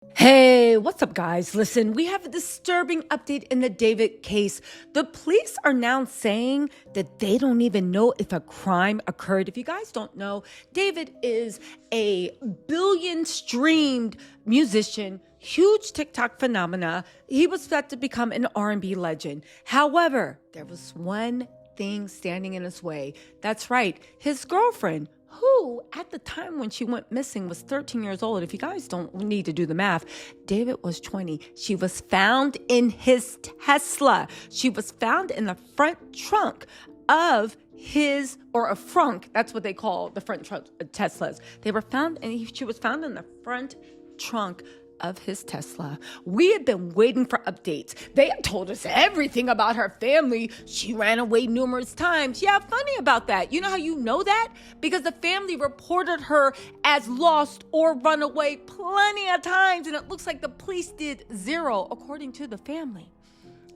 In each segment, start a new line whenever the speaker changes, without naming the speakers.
Hey, what's up, guys? Listen, we have a disturbing update in the David case. The police are now saying that they don't even know if a crime occurred. If you guys don't know, David is a billion streamed musician, huge TikTok phenomena. He was set to become an R&B legend. However, there was one thing standing in his way. That's right, his girlfriend, who at the time when she went missing was 13 years old. If you guys don't need to do the math, David was 20. She was found in his Tesla. She was found in the front trunk of his, or a frunk, that's what they call the front trunk Teslas. They were found, and she was found in the front trunk of his Tesla. We had been waiting for updates. They had told us everything about her family. She ran away numerous times. Yeah, funny about that. You know how you know that? Because the family reported her as lost or run away plenty of times, and it looks like the police did zero, according to the family.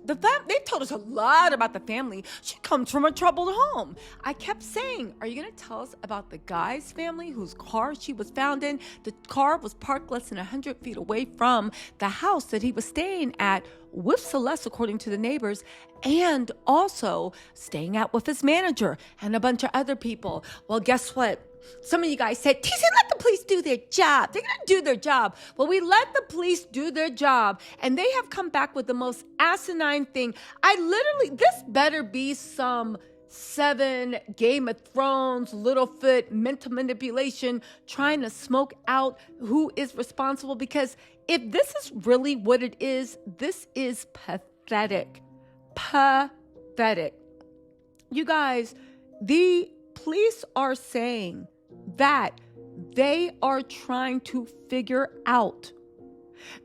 They told us a lot about the family. She comes from a troubled home. I kept saying, are you going to tell us about the guy's family whose car she was found in? The car was parked less than 100 feet away from the house that he was staying at with Celeste, according to the neighbors, and also staying out with his manager and a bunch of other people. Well, guess what? Some of you guys said, TC, let the police do their job. They're going to do their job. Well, we let the police do their job, and they have come back with the most asinine thing. This better be some 7 Game of Thrones, Littlefoot, mental manipulation, trying to smoke out who is responsible, because if this is really what it is, this is pathetic. Pathetic. You guys, the police are saying that they are trying to figure out.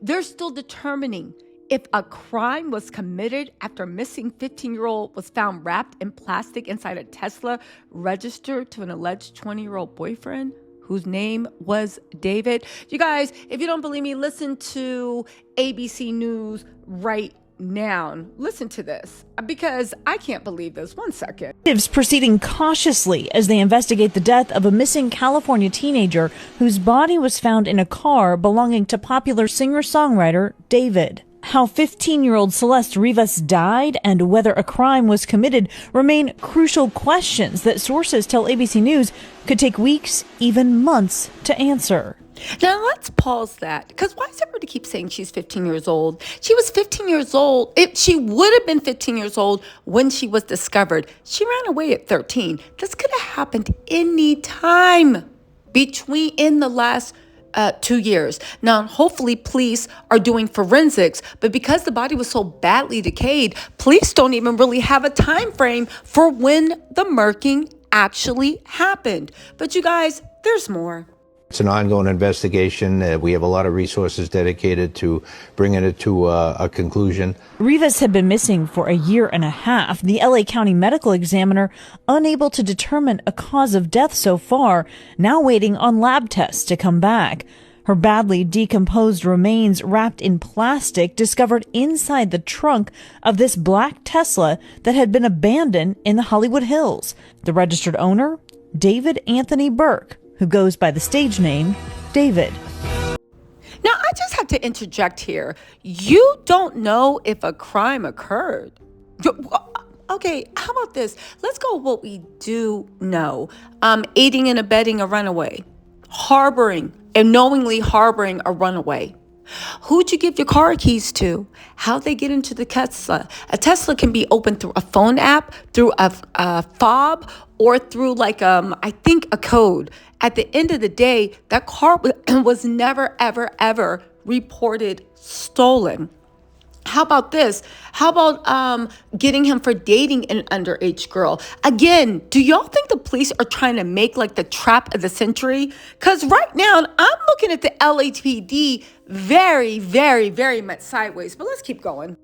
They're still determining if a crime was committed after a missing 15-year-old was found wrapped in plastic inside a Tesla registered to an alleged 20-year-old boyfriend whose name was David. You guys, if you don't believe me, listen to ABC News right now. Listen to this, because I can't believe this. One second.
Proceeding cautiously as they investigate the death of a missing California teenager whose body was found in a car belonging to popular singer-songwriter David. How 15-year-old Celeste Rivas died and whether a crime was committed remain crucial questions that sources tell ABC News could take weeks, even months to answer.
Now, let's pause that, because why is everybody keep saying she's 15 years old? She was 15 years old. She would have been 15 years old when she was discovered. She ran away at 13. This could have happened any time in the last 2 years. Now, hopefully, police are doing forensics, but because the body was so badly decayed, police don't even really have a time frame for when the murking actually happened. But you guys, there's more.
It's an ongoing investigation. We have a lot of resources dedicated to bringing it to a conclusion.
Rivas had been missing for a year and a half. The LA County medical examiner unable to determine a cause of death so far, now waiting on lab tests to come back. Her badly decomposed remains wrapped in plastic discovered inside the trunk of this black Tesla that had been abandoned in the Hollywood Hills. The registered owner, David Anthony Burke, who goes by the stage name David.
Now, I just have to interject here. You don't know if a crime occurred. Okay, how about this? Let's go with what we do know. Aiding and abetting a runaway. Knowingly harboring a runaway. Who'd you give your car keys to? How'd they get into the Tesla? A Tesla can be opened through a phone app, through a fob, or through I think a code. At the end of the day, that car was never, ever, ever reported stolen. How about this? How about getting him for dating an underage girl? Again, do y'all think the police are trying to make the trap of the century? Because right now, I'm looking at the LAPD very, very, very much sideways. But let's keep going.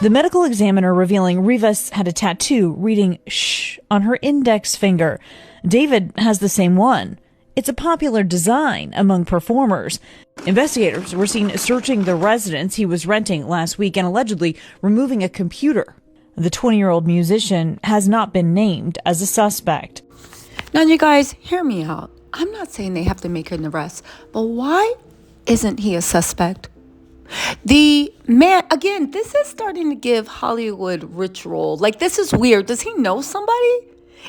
The medical examiner revealing Rivas had a tattoo reading "shh" on her index finger. David has the same one. It's a popular design among performers. Investigators were seen searching the residence he was renting last week and allegedly removing a computer. The 20-year-old musician has not been named as a suspect.
Now, you guys, hear me out. I'm not saying they have to make an arrest, but why isn't he a suspect? The man, again, this is starting to give Hollywood ritual. Like, this is weird. Does he know somebody?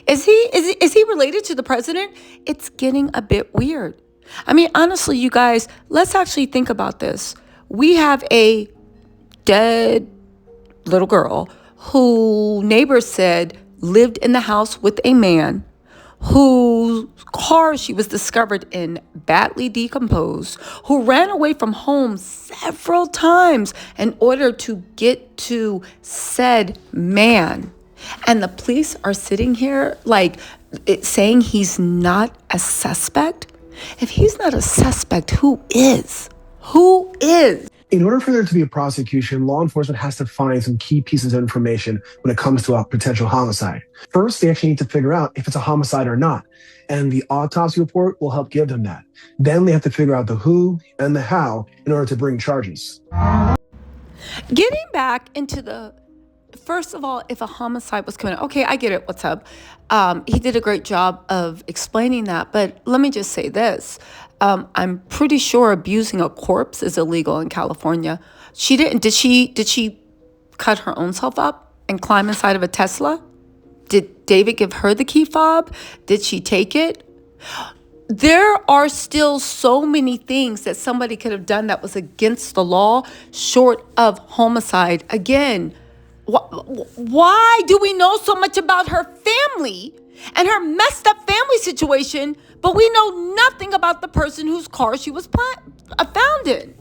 Is he related to the president? It's getting a bit weird. I mean, honestly, you guys, let's actually think about this. We have a dead little girl who neighbors said lived in the house with a man whose car she was discovered in badly decomposed, who ran away from home several times in order to get to said man. And the police are sitting here saying he's not a suspect. If he's not a suspect, who is? Who is?
In order for there to be a prosecution, law enforcement has to find some key pieces of information when it comes to a potential homicide. First, they actually need to figure out if it's a homicide or not, and the autopsy report will help give them that. Then they have to figure out the who and the how in order to bring charges.
Getting back into the, first of all, if a homicide was committed, okay, I get it, what's up? He did a great job of explaining that, but let me just say this. I'm pretty sure abusing a corpse is illegal in California. Did she cut her own self up and climb inside of a Tesla? Did David give her the key fob? Did she take it? There are still so many things that somebody could have done that was against the law, short of homicide. Again, why do we know so much about her family and her messed up family situation, but we know nothing about the person whose car she was found in?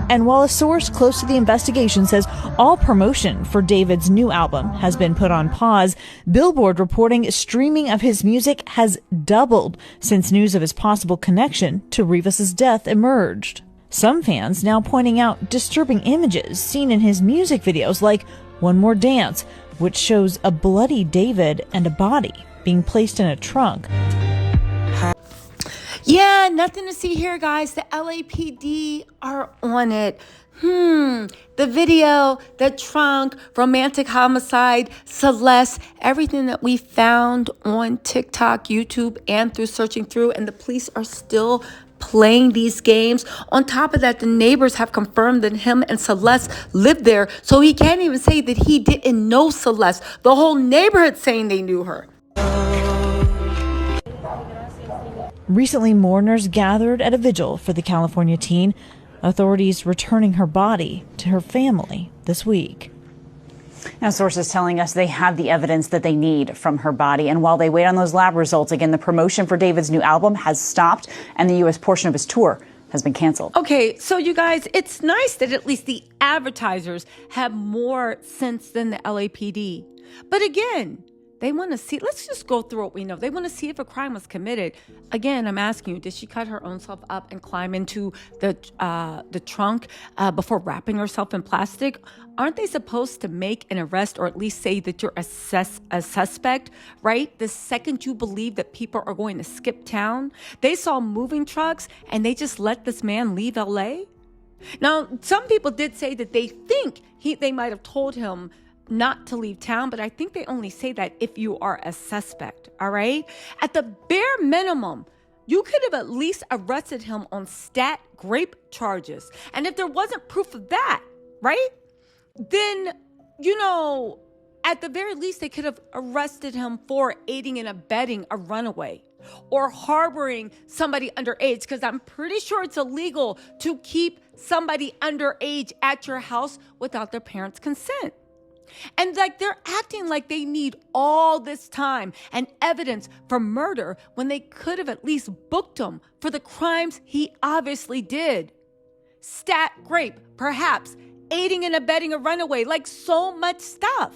And while a source close to the investigation says all promotion for David's new album has been put on pause, Billboard reporting streaming of his music has doubled since news of his possible connection to Rivas's death emerged. Some fans now pointing out disturbing images seen in his music videos like One More Dance, which shows a bloody David and a body being placed in a trunk.
Yeah, nothing to see here, guys. The LAPD are on it. The video, the trunk, romantic homicide, Celeste, everything that we found on TikTok, YouTube, and through searching through, and the police are still playing these games. On top of that, the neighbors have confirmed that him and Celeste lived there, so he can't even say that he didn't know Celeste. The whole neighborhood saying they knew her.
Recently, mourners gathered at a vigil for the California teen, authorities returning her body to her family this week.
Now, sources telling us they have the evidence that they need from her body. And while they wait on those lab results, again, the promotion for David's new album has stopped and the U.S. portion of his tour has been canceled.
Okay, so you guys, it's nice that at least the advertisers have more sense than the LAPD. But again, they want to see, let's just go through what we know. They want to see if a crime was committed. Again, I'm asking you, did she cut her own self up and climb into the trunk before wrapping herself in plastic? Aren't they supposed to make an arrest or at least say that you're a suspect, right? The second you believe that people are going to skip town. They saw moving trucks and they just let this man leave LA. Now, some people did say that they think they might have told him not to leave town, but I think they only say that if you are a suspect, all right? At the bare minimum, you could have at least arrested him on stat grape charges. And if there wasn't proof of that, right, then, at the very least, they could have arrested him for aiding and abetting a runaway or harboring somebody underage, because I'm pretty sure it's illegal to keep somebody underage at your house without their parents' consent. And they're acting like they need all this time and evidence for murder when they could have at least booked him for the crimes he obviously did. Stat grape, perhaps, aiding and abetting a runaway, like so much stuff.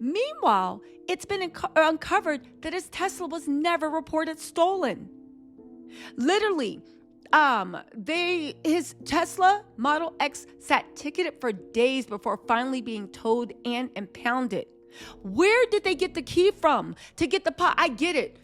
Meanwhile, it's been uncovered that his Tesla was never reported stolen. Literally, his Tesla Model X sat ticketed for days before finally being towed and impounded. Where did they get the key from to get the pot? I get it.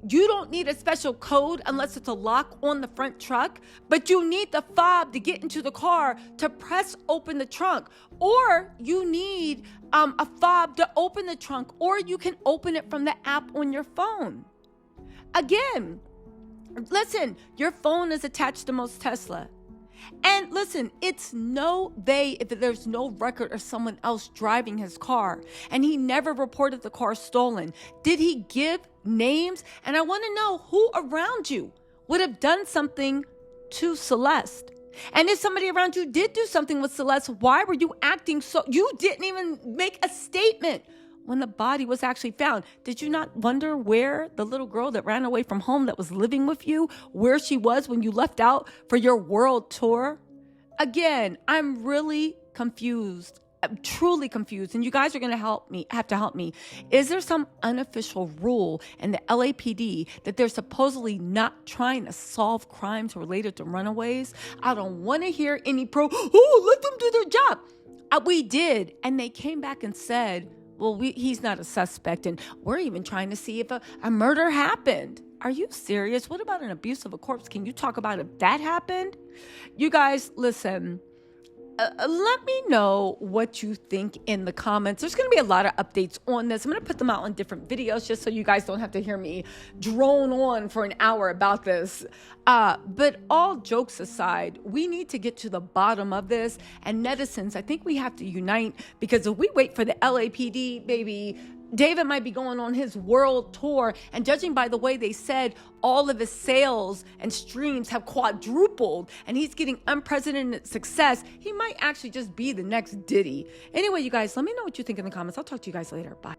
You don't need a special code unless it's a lock on the front truck, but you need the fob to get into the car to press open the trunk, or you need a fob to open the trunk, or you can open it from the app on your phone. Again, Listen, your phone is attached to most Tesla. And listen, it's no they if there's no record of someone else driving his car. And he never reported the car stolen. Did he give names? And I want to know who around you would have done something to Celeste. And if somebody around you did do something with Celeste, why were you acting so? You didn't even make a statement when the body was actually found. Did you not wonder where the little girl that ran away from home that was living with you, where she was when you left out for your world tour? Again, I'm really confused. I'm truly confused. And you guys are going to have to help me. Is there some unofficial rule in the LAPD that they're supposedly not trying to solve crimes related to runaways? I don't want to hear any let them do their job. We did. And they came back and said, well, he's not a suspect, and we're even trying to see if a murder happened. Are you serious? What about an abuse of a corpse? Can you talk about if that happened? You guys, listen. Let me know what you think in the comments. There's going to be a lot of updates on this. I'm going to put them out on different videos just so you guys don't have to hear me drone on for an hour about this. But all jokes aside, we need to get to the bottom of this. And netizens, I think we have to unite, because if we wait for the LAPD, baby, David might be going on his world tour, and judging by the way they said all of his sales and streams have quadrupled and he's getting unprecedented success, he might actually just be the next Diddy. Anyway, you guys, let me know what you think in the comments. I'll talk to you guys later. Bye.